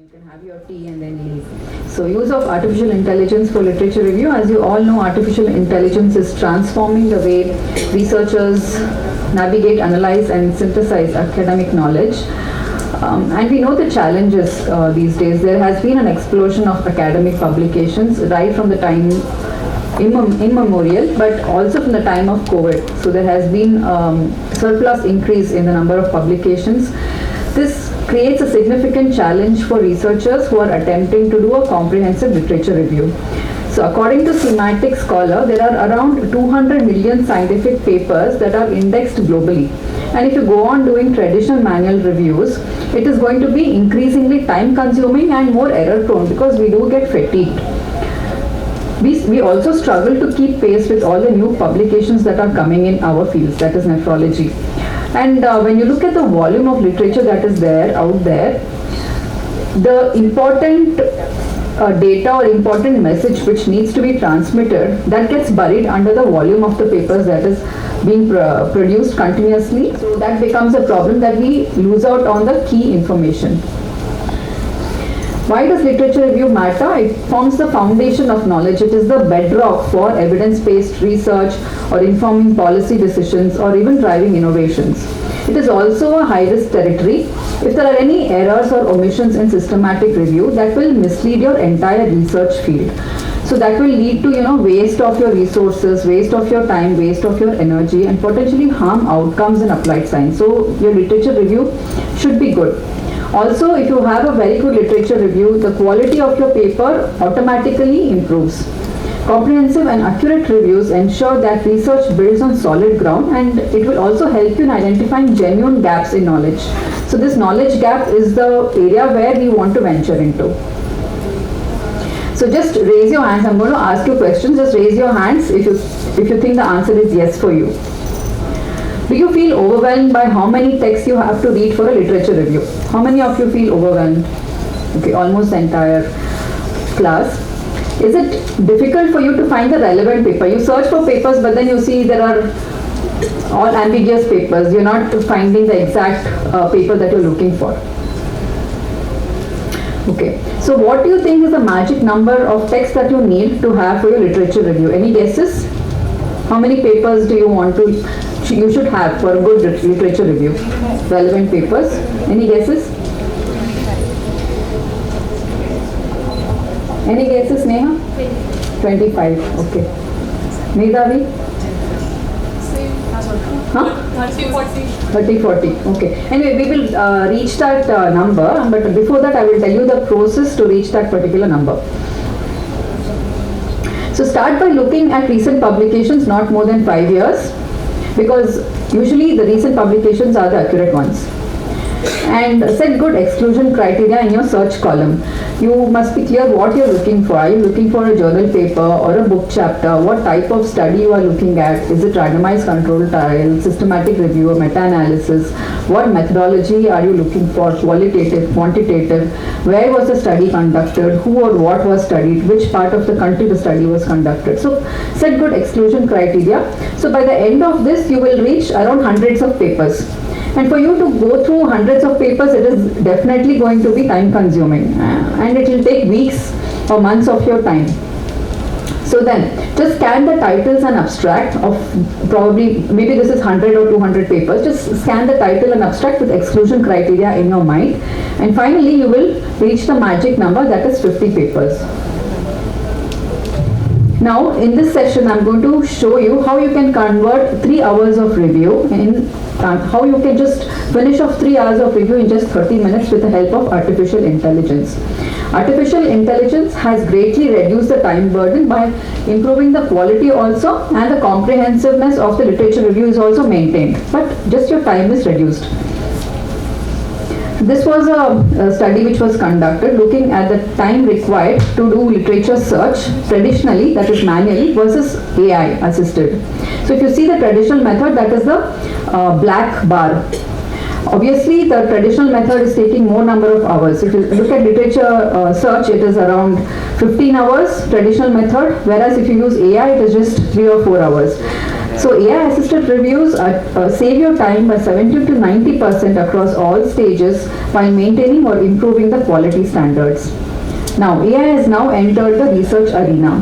you can have your tea and then leave. So use of artificial intelligence for literature review. As you all know, artificial intelligence is transforming the way researchers navigate, analyze and synthesize academic knowledge. And we know the challenges these days. There has been an explosion of academic publications right from the time immemorial, but also from the time of COVID. So there has been surplus increase in the number of publications. This creates a significant challenge for researchers who are attempting to do a comprehensive literature review. So according to Semantic Scholar, there are around 200 million scientific papers that are indexed globally. And if you go on doing traditional manual reviews, it is going to be increasingly time consuming and more error prone because we do get fatigued. We also struggle to keep pace with all the new publications that are coming in our fields, that is nephrology. And when you look at the volume of literature that is out there, the important data or important message which needs to be transmitted, that gets buried under the volume of the papers that is being produced continuously. So that becomes a problem that we lose out on the key information. Why does literature review matter? It forms the foundation of knowledge. It is the bedrock for evidence-based research or informing policy decisions or even driving innovations. It is also a high-risk territory. If there are any errors or omissions in systematic review, that will mislead your entire research field. So that will lead to waste of your resources, waste of your time, waste of your energy, and potentially harm outcomes in applied science. So your literature review should be good. Also, if you have a very good literature review, the quality of your paper automatically improves. Comprehensive and accurate reviews ensure that research builds on solid ground, and it will also help you in identifying genuine gaps in knowledge. So this knowledge gap is the area where we want to venture into. So just raise your hands. I'm going to ask you questions. Just raise your hands if you think the answer is yes for you. Do you feel overwhelmed by how many texts you have to read for a literature review? How many of you feel overwhelmed? Okay, almost the entire class. Is it difficult for you to find the relevant paper? You search for papers, but then you see there are all ambiguous papers. You're not finding the exact paper that you're looking for. Okay, so what do you think is the magic number of texts that you need to have for your literature review? Any guesses? How many papers do you should have for a good literature review? Relevant papers. Any guesses? Any guesses, Neha? 25. Okay. Medhavi? Huh? 30, 40. Okay. Anyway, we will reach that number, but before that I will tell you the process to reach that particular number. So start by looking at recent publications not more than 5 years, because usually the recent publications are the accurate ones. And set good exclusion criteria in your search column. You must be clear what you're looking for. Are you looking for a journal paper or a book chapter? What type of study you are looking at? Is it randomized control trial, systematic review, or meta-analysis? What methodology are you looking for? Qualitative, quantitative? Where was the study conducted? Who or what was studied? Which part of the country the study was conducted? So set good exclusion criteria. So by the end of this, you will reach around hundreds of papers. And for you to go through hundreds of papers, it is definitely going to be time consuming, and it will take weeks or months of your time. So then just scan the titles and abstract of maybe this is 100 or 200 papers. Just scan the title and abstract with exclusion criteria in your mind, and finally you will reach the magic number, that is 50 papers. Now in this session I'm going to show you how you can convert 3 hours of review in how you can just finish off 3 hours of review in just 30 minutes with the help of artificial intelligence. Artificial intelligence has greatly reduced the time burden by improving the quality also, and the comprehensiveness of the literature review is also maintained, but just your time is reduced. This was a study which was conducted looking at the time required to do literature search traditionally, that is manually, versus AI assisted. So if you see the traditional method, that is the black bar. Obviously, the traditional method is taking more number of hours. If you look at literature search, it is around 15 hours, traditional method, whereas if you use AI, it is just 3 or 4 hours. So AI assisted reviews save your time by 70 to 90% across all stages while maintaining or improving the quality standards. Now AI has now entered the research arena.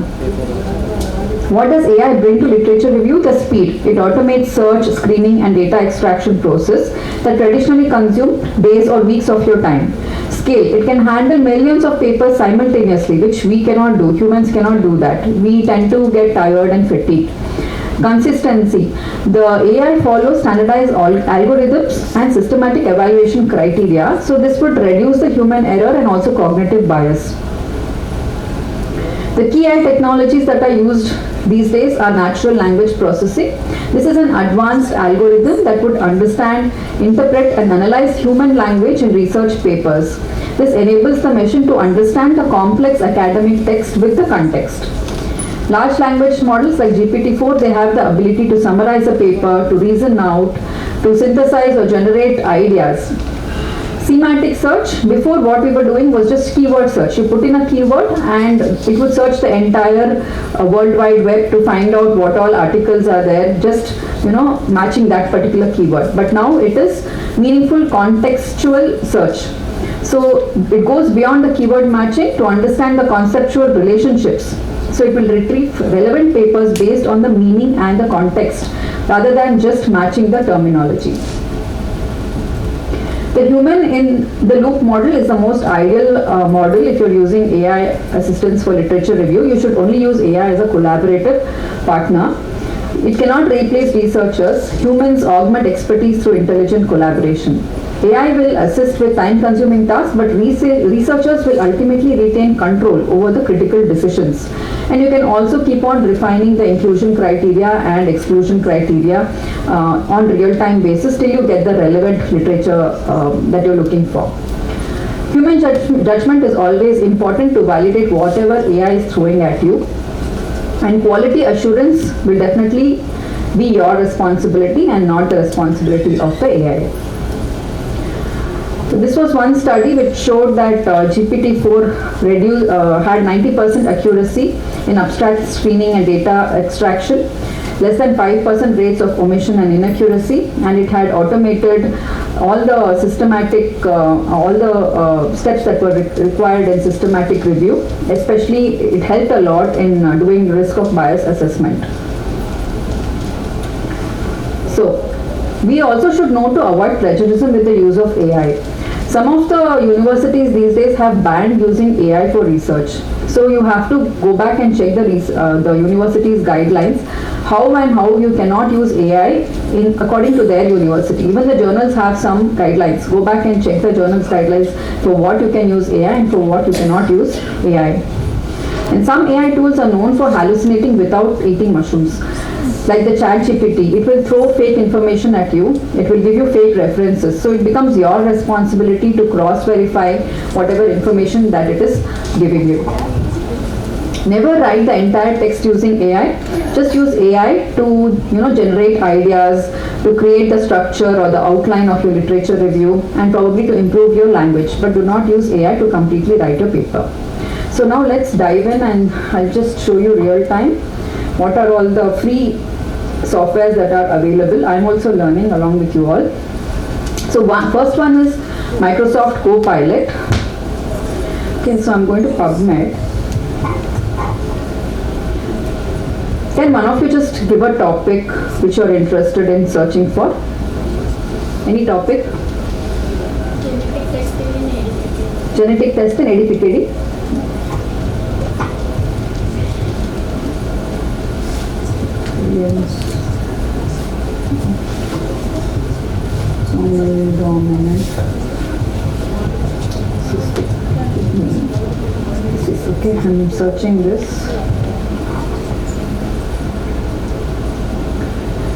What does AI bring to literature review? The speed. It automates search, screening and data extraction process that traditionally consume days or weeks of your time. Scale. It can handle millions of papers simultaneously, which we cannot do. Humans cannot do that. We tend to get tired and fatigued. Consistency. The AI follows standardized algorithms and systematic evaluation criteria. So this would reduce the human error and also cognitive bias. The key AI technologies that are used these days are natural language processing. This is an advanced algorithm that would understand, interpret and analyze human language in research papers. This enables the machine to understand the complex academic text with the context. Large language models like GPT-4, they have the ability to summarize a paper, to reason out, to synthesize or generate ideas. Semantic search, before what we were doing was just keyword search. You put in a keyword and it would search the entire World Wide Web to find out what all articles are there, just matching that particular keyword. But now it is meaningful contextual search. So it goes beyond the keyword matching to understand the conceptual relationships. So it will retrieve relevant papers based on the meaning and the context rather than just matching the terminology. The human in the loop model is the most ideal model if you're using AI assistance for literature review. You should only use AI as a collaborative partner. It cannot replace researchers. Humans augment expertise through intelligent collaboration. AI will assist with time-consuming tasks, but researchers will ultimately retain control over the critical decisions. And you can also keep on refining the inclusion criteria and exclusion criteria on real-time basis till you get the relevant literature that you're looking for. Human judgment is always important to validate whatever AI is throwing at you. And quality assurance will definitely be your responsibility and not the responsibility of the AI. So this was one study which showed that GPT-4 had 90% accuracy in abstract screening and data extraction, less than 5% rates of omission and inaccuracy, and it had automated all the systematic, steps that were required in systematic review. Especially, it helped a lot in doing risk of bias assessment. So, we also should know to avoid plagiarism with the use of AI. Some of the universities these days have banned using AI for research. So you have to go back and check the university's guidelines, how you cannot use AI according to their university. Even the journals have some guidelines. Go back and check the journal's guidelines for what you can use AI and for what you cannot use AI. And some AI tools are known for hallucinating without eating mushrooms. Like the ChatGPT, it will throw fake information at you. It will give you fake references. So it becomes your responsibility to cross-verify whatever information that it is giving you. Never write the entire text using AI. Just use AI to generate ideas, to create the structure or the outline of your literature review, and probably to improve your language. But do not use AI to completely write your paper. So now let's dive in, and I'll just show you real time what are all the free softwares that are available. I'm also learning along with you all. So first one is Microsoft Copilot. Okay, so I'm going to PubMed. Can one of you just give a topic which you're interested in searching for? Any topic? Genetic testing in ADPKD. Dominant. Okay, I'm searching this.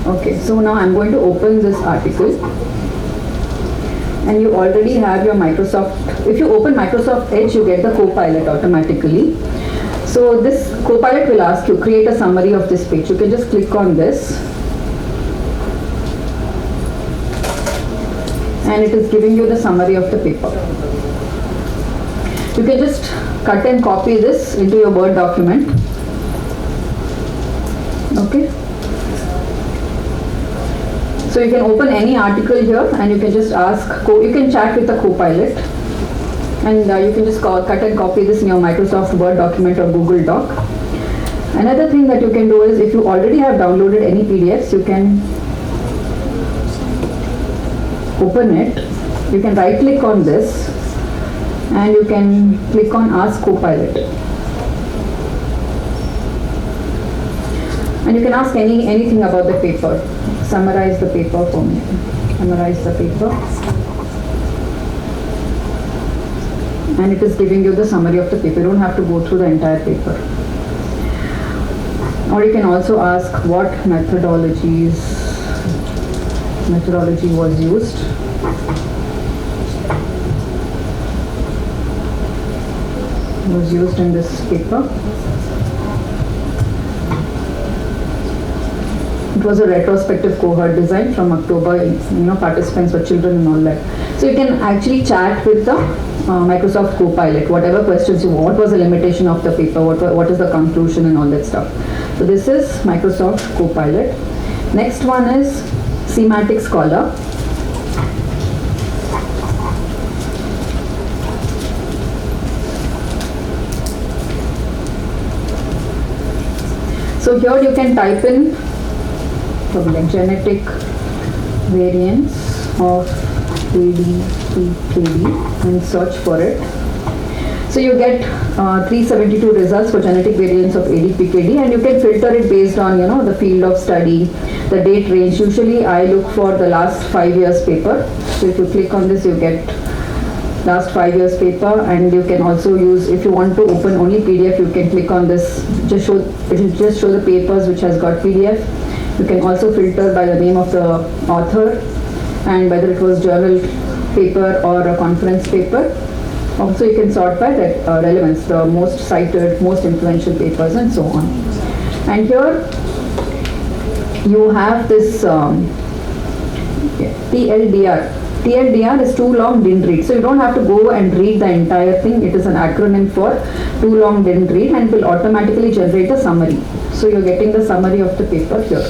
Okay, so now I'm going to open this article. And you already have your Microsoft. If you open Microsoft Edge, you get the Copilot automatically. So this Copilot will ask you, create a summary of this page. You can just click on this. And it is giving you the summary of the paper. You can just cut and copy this into your Word document. Okay. So you can open any article here and you can just ask, you can chat with the Copilot, and you can just cut and copy this in your Microsoft Word document or Google Doc. Another thing that you can do is, if you already have downloaded any PDFs, you can open it. You can right click on this and you can click on Ask Copilot. And you can ask anything about the paper. Summarize the paper for me. Summarize the paper. And it is giving you the summary of the paper. You don't have to go through the entire paper. Or you can also ask what methodology was used. In this paper. It was a retrospective cohort design from October. Participants were children and all that. So you can actually chat with the Microsoft Copilot, whatever questions you want. What was the limitation of the paper? What is the conclusion and all that stuff. So this is Microsoft Copilot. Next one is Semantic Scholar. So here you can type in genetic variants of ADPKD and search for it. So you get 372 results for genetic variants of ADPKD, and you can filter it based on the field of study, the date range. Usually I look for the last 5 years paper. So if you click on this, you get last 5 years paper, and you can also use, if you want to open only PDF, you can click on this. It will just show the papers which has got PDF. You can also filter by the name of the author and whether it was journal paper or a conference paper. Also you can sort by relevance, the most cited, most influential papers and so on. And here you have this TLDR. TLDR is too long, didn't read. So you don't have to go and read the entire thing. It is an acronym for too long, didn't read, and it will automatically generate a summary. So you're getting the summary of the paper here.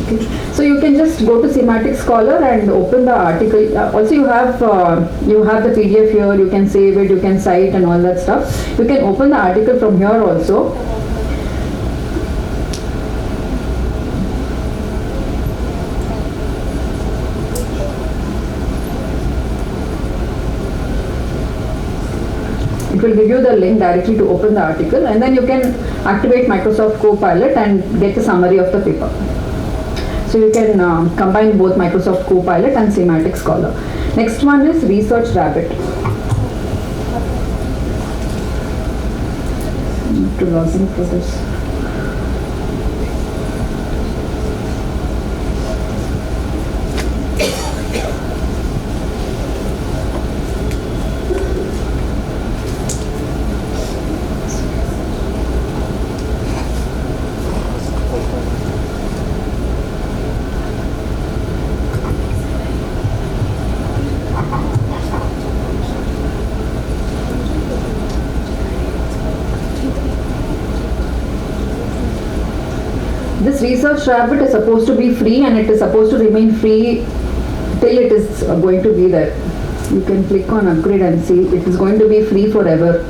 Okay. So you can just go to Semantic Scholar and open the article. Also you have the PDF here. You can save it, you can cite and all that stuff. You can open the article from here also. It will give you the link directly to open the article, and then you can activate Microsoft Copilot and get a summary of the paper. So you can combine both Microsoft Copilot and Semantic Scholar. Next one is Research Rabbit. I need to log in for this. This Research Rabbit is supposed to be free, and it is supposed to remain free till it is going to be there. You can click on upgrade and see it is going to be free forever,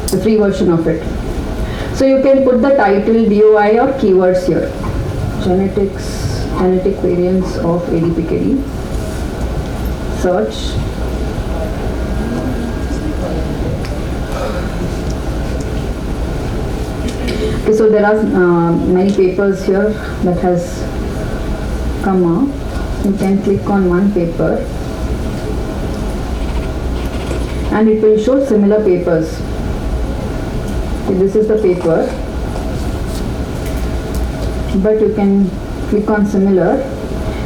the free version of it. So you can put the title, DOI or keywords here. Genetic variants of ADPKD. Search. Okay, so there are many papers here that has come up. You can click on one paper and it will show similar papers. Okay, this is the paper, but you can click on similar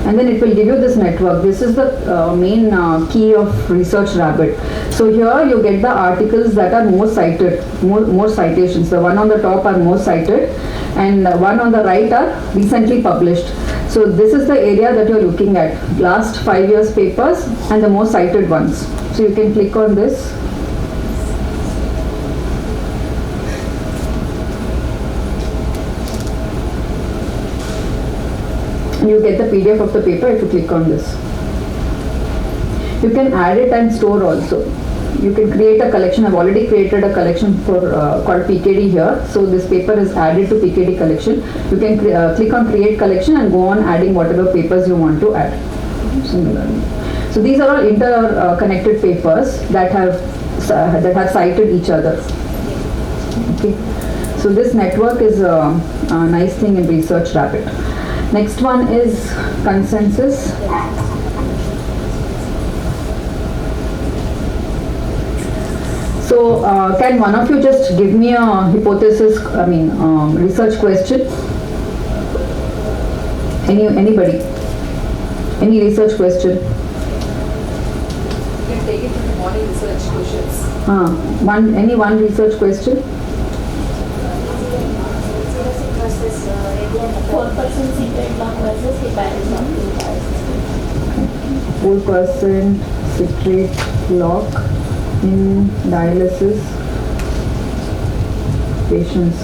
and then it will give you this network. This is the main key of Research Rabbit. So here you get the articles that are more cited, more citations. The one on the top are more cited and one on the right are recently published. So this is the area that you're looking at, last 5 years papers and the most cited ones. So you can click on this. You get the PDF of the paper if you click on this. You can add it and store also. You can create a collection. I've already created a collection for called PKD here. So this paper is added to PKD collection. You can click on create collection and go on adding whatever papers you want to add. Similarly. So these are all interconnected papers that have cited each other. Okay. So this network is a nice thing in ResearchRabbit. Next one is consensus. So can one of you just give me a hypothesis, research question? Anybody? Any research question? You can take it from the morning research questions. Any one research question? 4% citrate lock versus heparin lock. 4% citrate lock in dialysis patients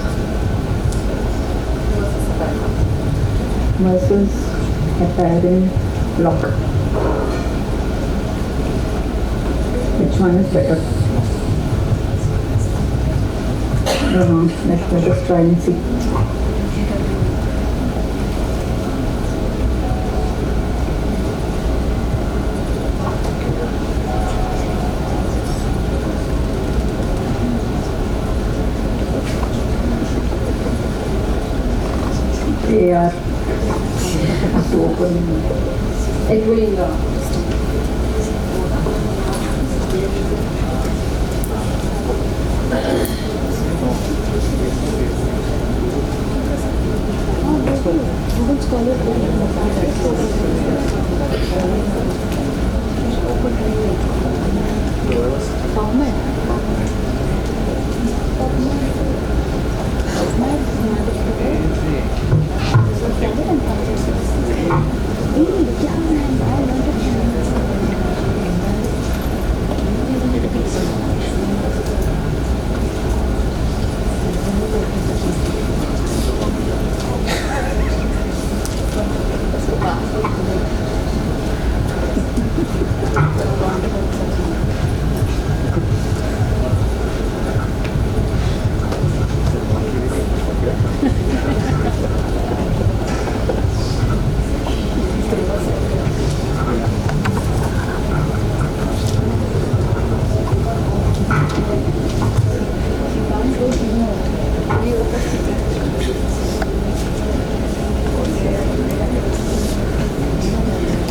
versus heparin lock. Which one is better? I don't know. Let us try and see. They are so open. It will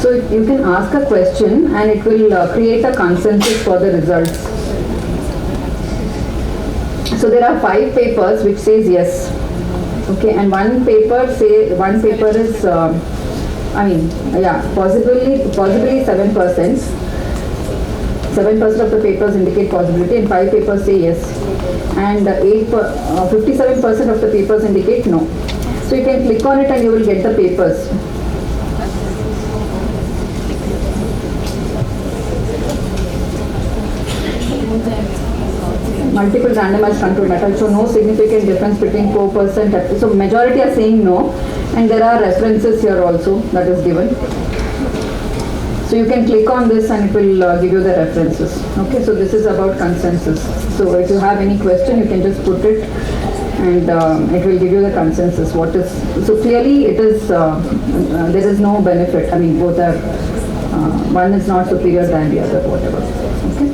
So you can ask a question and it will create a consensus for the results. So there are 5 papers which says yes. Okay, and one paper is possibly 7%. 7% of the papers indicate possibility and 5 papers say yes. And 57% of the papers indicate no. So you can click on it and you will get the papers. Multiple randomized control methods, so no significant difference between 4%. So majority are saying no, and there are references here also that is given. So you can click on this and it will give you the references. Okay, so this is about consensus. So if you have any question, you can just put it and it will give you the consensus. So clearly it is, there is no benefit. I mean, both are, one is not superior than the other, whatever. Okay.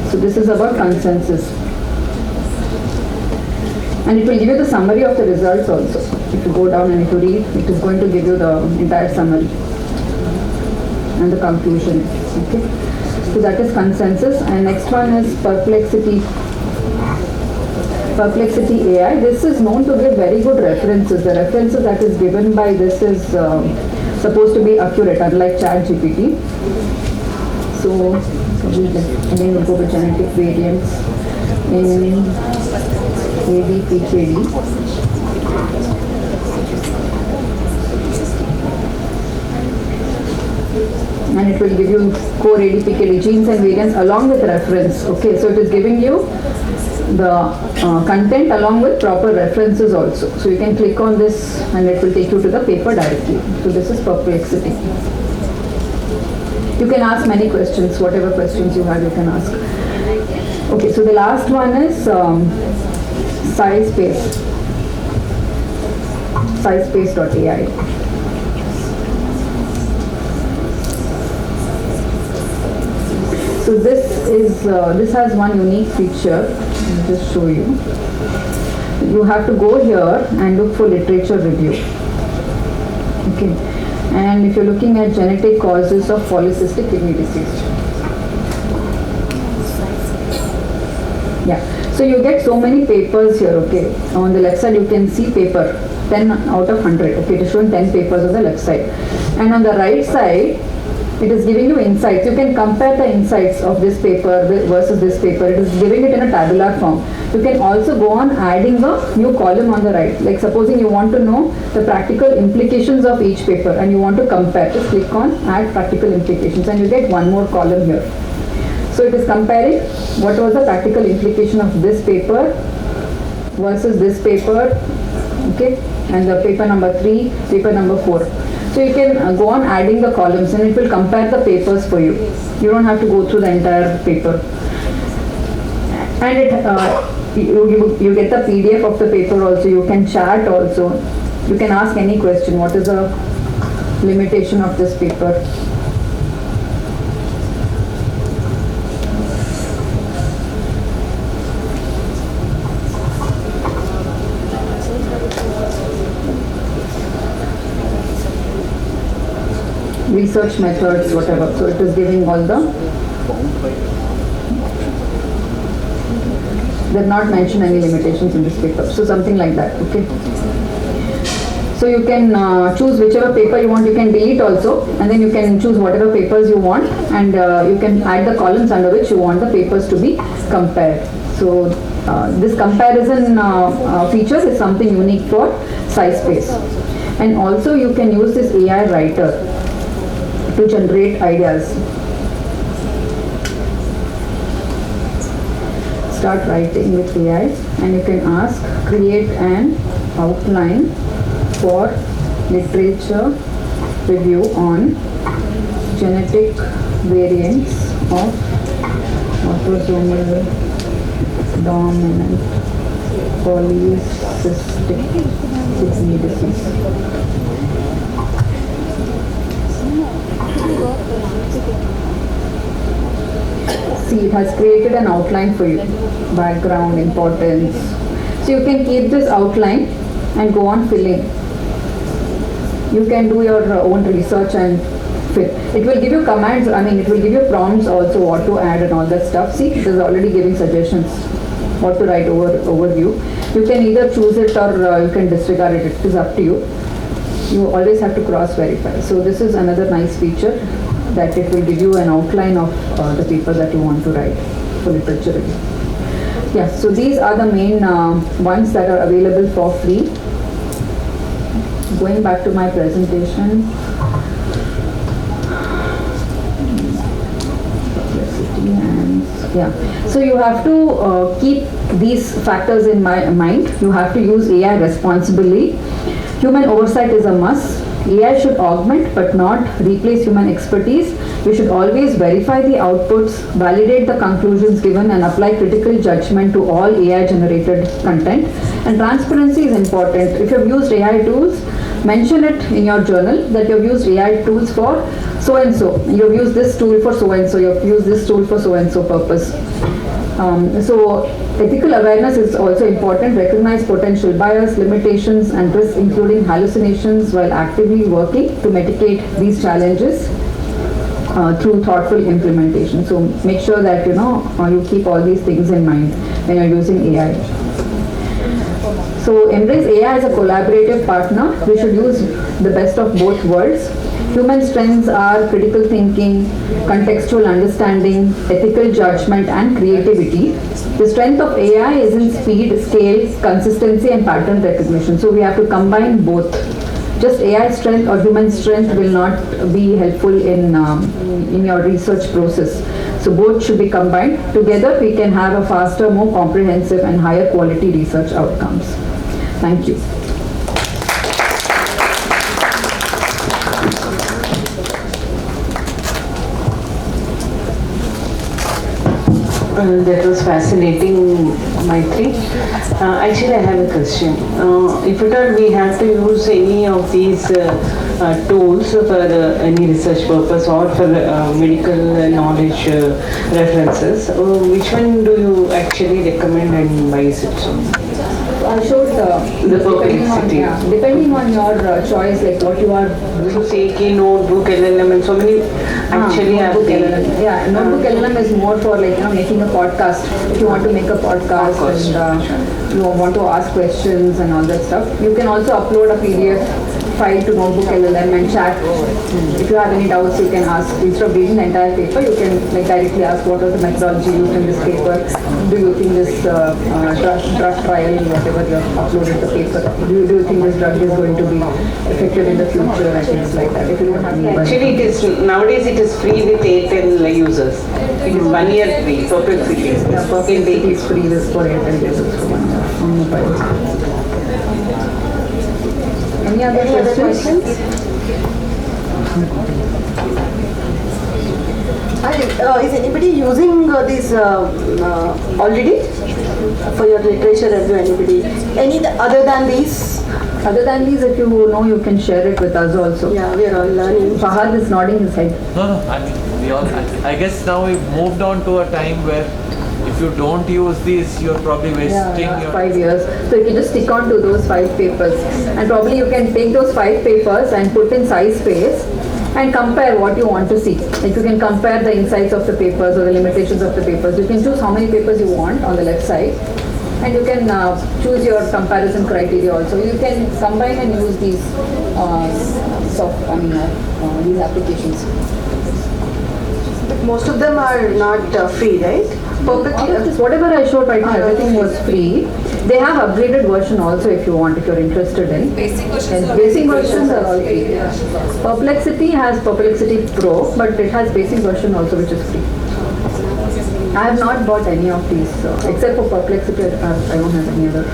So this is about consensus. And it will give you the summary of the results also. If you go down and if you read, it is going to give you the entire summary and the conclusion. Okay. So that is consensus. And next one is Perplexity. Perplexity AI. This is known to give very good references. The references that is given by this is supposed to be accurate, unlike ChatGPT. So again we'll go to genetic variants in ADPKD. And it it will give you core ADPKD genes and variants along with reference. Okay, so it is giving you the content along with proper references also. So you can click on this and it will take you to the paper directly. So this is Perplexity. You can ask many questions, whatever questions you have you can ask. Okay, so the last one is SciSpace. SciSpace.ai. So this has one unique feature. I'll just show you. You have to go here and look for literature review. Okay, and if you're looking at genetic causes of polycystic kidney disease. Yeah, so you get so many papers here. Okay, on the left side you can see paper 10 out of 100. Okay, it is showing 10 papers on the left side, and on the right side it is giving you insights. You can compare the insights of this paper versus this paper. It is giving it in a tabular form. You can also go on adding a new column on the right. Like supposing you want to know the practical implications of each paper and you want to compare, just click on add practical implications and you get one more column here. So it is comparing what was the practical implication of this paper versus this paper, okay, and the paper number 3, paper number 4. So you can go on adding the columns and it will compare the papers for you. You don't have to go through the entire paper. And you get the PDF of the paper also. You can chat also. You can ask any question. What is the limitation of this paper? Research methods, whatever. So it is giving all the. They have not mentioned any limitations in this paper. So something like that. Okay. So you can choose whichever paper you want. You can delete also, and then you can choose whatever papers you want, and you can add the columns under which you want the papers to be compared. So this comparison feature is something unique for SciSpace, and also you can use this AI writer to generate ideas. Start writing with AI and you can ask create an outline for literature review on genetic variants of autosomal dominant polycystic kidney disease. See, it has created an outline for you, background, importance. So you can keep this outline and go on filling. You can do your own research and fill. It will give you commands, it will give you prompts also what to add and all that stuff. See, it is already giving suggestions what to write overview. You can either choose it or you can disregard it. It is up to you. You always have to cross verify. So this is another nice feature, that it will give you an outline of the paper that you want to write for literature review. Yeah, so these are the main ones that are available for free. Going back to my presentation. Yeah, so you have to keep these factors in mind. You have to use AI responsibly. Human oversight is a must. AI should augment but not replace human expertise. You should always verify the outputs, validate the conclusions given, and apply critical judgment to all AI generated content. And transparency is important. If you have used AI tools, mention it in your journal that you have used AI tools for so and so. You have used this tool for so and so. You have used this tool for so and so purpose. So ethical awareness is also important. Recognize potential bias, limitations, and risks, including hallucinations, while actively working to mitigate these challenges through thoughtful implementation. So make sure that you keep all these things in mind when you're using AI. So embrace AI as a collaborative partner. We should use the best of both worlds. Human strengths are critical thinking, contextual understanding, ethical judgment, and creativity. The strength of AI is in speed, scale, consistency, and pattern recognition. So we have to combine both Just AI strength or human strength will not be helpful in your research process. So both should be combined. Together we can have a faster, more comprehensive and higher quality research outcomes. Thank you. That was fascinating, Maitri. Actually, I have a question. If at all we have to use any of these tools for any research purpose or for medical knowledge references, which one do you actually recommend and why is it so? I showed depending on your choice, like what you are. So say key notebook, LLM and so many actually have Notebook LLM. Yeah, notebook LLM is more for like making a podcast. If you want to make a podcast and you want to ask questions and all that stuff, you can also upload a PDF file to notebook LLM and chat. If you have any doubts, you can ask. Instead of reading the entire paper, you can like directly ask what was the methodology used in this paper. Do you think this drug trial, whatever you have uploaded the paper, do you think this drug is going to be effective in the future and things like that? If you don't have Actually, it is nowadays it is free with Airtel users. It is 1 year free. Perplexity. Perplexity is free this for Airtel users for 1 year on mobile. Any other questions? Is anybody using this already for your literature review? Anybody? Other than these? Other than these, if you know, you can share it with us also. Yeah, we are all learning. Fahad is nodding his head. No, I mean, we all, I guess now we've moved on to a time where if you don't use these, you're probably wasting your 5 years. So you can just stick on to those 5 papers. And probably you can take those 5 papers and put in size space and compare what you want to see. Like you can compare the insights of the papers or the limitations of the papers. You can choose how many papers you want on the left side. And you can choose your comparison criteria also. You can combine and use these these applications. But most of them are not free, right? Whatever I showed right now, everything was free. They have upgraded version also if you want, if you're interested in. Basic versions And are basic free. versions are all free. Perplexity has Perplexity Pro, but it has basic version also which is free. I have not bought any of these, except for Perplexity, I don't have any other.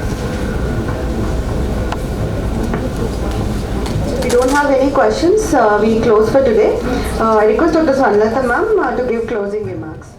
We don't have any questions. We close for today. I request Dr. Swanlata ma'am to give closing remarks.